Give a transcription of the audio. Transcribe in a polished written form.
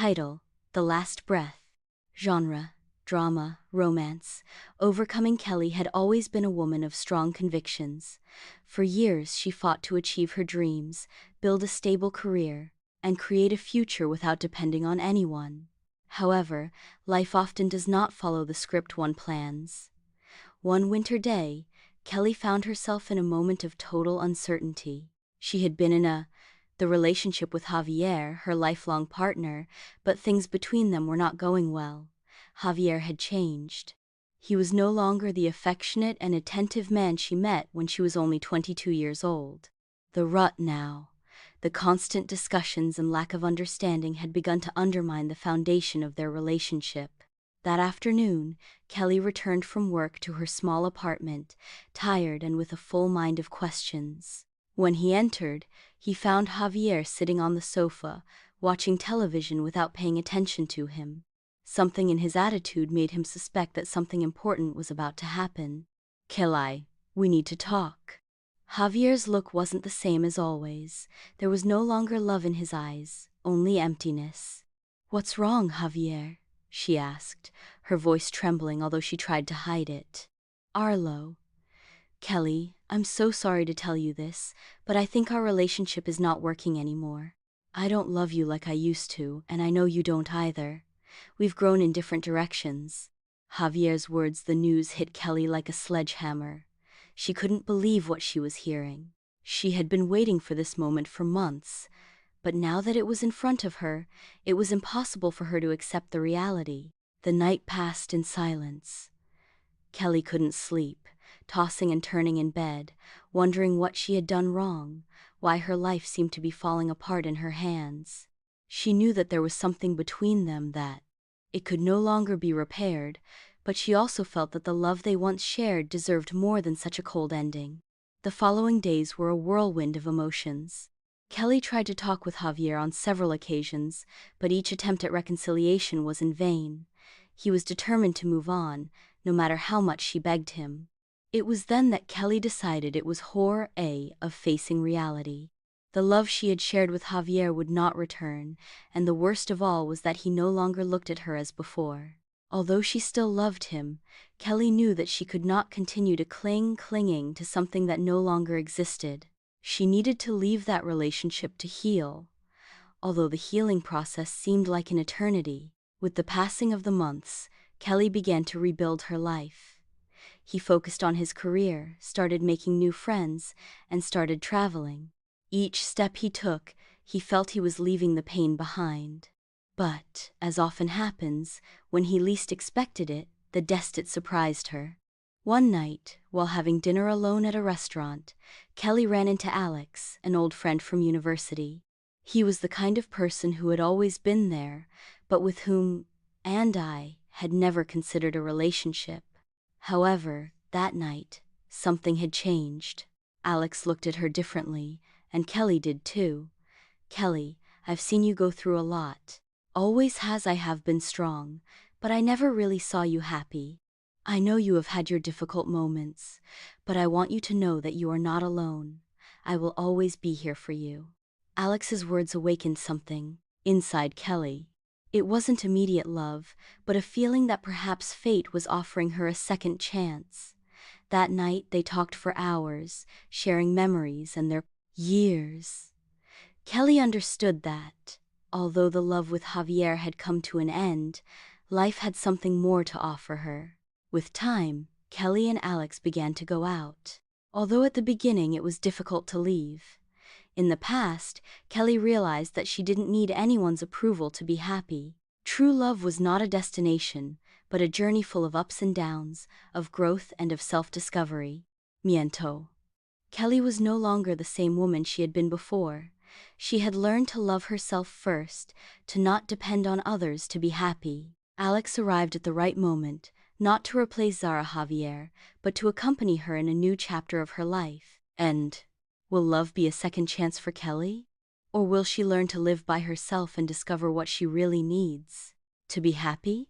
Title: The Last Breath. Genre: drama, romance. Overcoming Kelly had always been a woman of strong convictions. For years she fought to achieve her dreams, build a stable career, and create a future without depending on anyone. However, life often does not follow the script one plans. One winter day, Kelly found herself in a moment of total uncertainty. She had been in the relationship with Javier, her lifelong partner, but things between them were not going well. Javier had changed. He was no longer the affectionate and attentive man she met when she was only 22 years old. The rut now, the constant discussions and lack of understanding had begun to undermine the foundation of their relationship. That afternoon, Kelly returned from work to her small apartment, tired and with a full mind of questions. When he entered, he found Javier sitting on the sofa, watching television without paying attention to him. Something in his attitude made him suspect that something important was about to happen. "Kelly, we need to talk." Javier's look wasn't the same as always. There was no longer love in his eyes, only emptiness. "What's wrong, Javier?" she asked, her voice trembling although she tried to hide it. "Arlo. Kelly, I'm so sorry to tell you this, but I think our relationship is not working anymore. I don't love you like I used to, and I know you don't either. We've grown in different directions." Javier's words, the news hit Kelly like a sledgehammer. She couldn't believe what she was hearing. She had been waiting for this moment for months, but now that it was in front of her, it was impossible for her to accept the reality. The night passed in silence. Kelly couldn't sleep, tossing and turning in bed, wondering what she had done wrong, why her life seemed to be falling apart in her hands. She knew that there was something between them, that it could no longer be repaired, but she also felt that the love they once shared deserved more than such a cold ending. The following days were a whirlwind of emotions. Kelly tried to talk with Javier on several occasions, but each attempt at reconciliation was in vain. He was determined to move on, no matter how much she begged him. It was then that Kelly decided it was horror of facing reality. The love she had shared with Javier would not return, and the worst of all was that he no longer looked at her as before. Although she still loved him, Kelly knew that she could not continue to clinging to something that no longer existed. She needed to leave that relationship to heal, although the healing process seemed like an eternity. With the passing of the months, Kelly began to rebuild her life. He focused on his career, started making new friends, and started traveling. Each step he took, he felt he was leaving the pain behind. But, as often happens, when he least expected it, the destiny surprised her. One night, while having dinner alone at a restaurant, Kelly ran into Alex, an old friend from university. He was the kind of person who had always been there, but with whom I had never considered a relationship. However, that night, something had changed. Alex looked at her differently, and Kelly did too. "Kelly, I've seen you go through a lot. Always I have been strong, but I never really saw you happy. I know you have had your difficult moments, but I want you to know that you are not alone. I will always be here for you." Alex's words awakened something inside Kelly. It wasn't immediate love, but a feeling that perhaps fate was offering her a second chance. That night they talked for hours, sharing memories and their years. Kelly understood that, although the love with Javier had come to an end, life had something more to offer her. With time, Kelly and Alex began to go out, although at the beginning it was difficult to leave. In the past, Kelly realized that she didn't need anyone's approval to be happy. True love was not a destination, but a journey full of ups and downs, of growth and of self-discovery. Miento. Kelly was no longer the same woman she had been before. She had learned to love herself first, to not depend on others to be happy. Alex arrived at the right moment, not to replace Zara Javier, but to accompany her in a new chapter of her life. And will love be a second chance for Kelly? Or will she learn to live by herself and discover what she really needs? To be happy?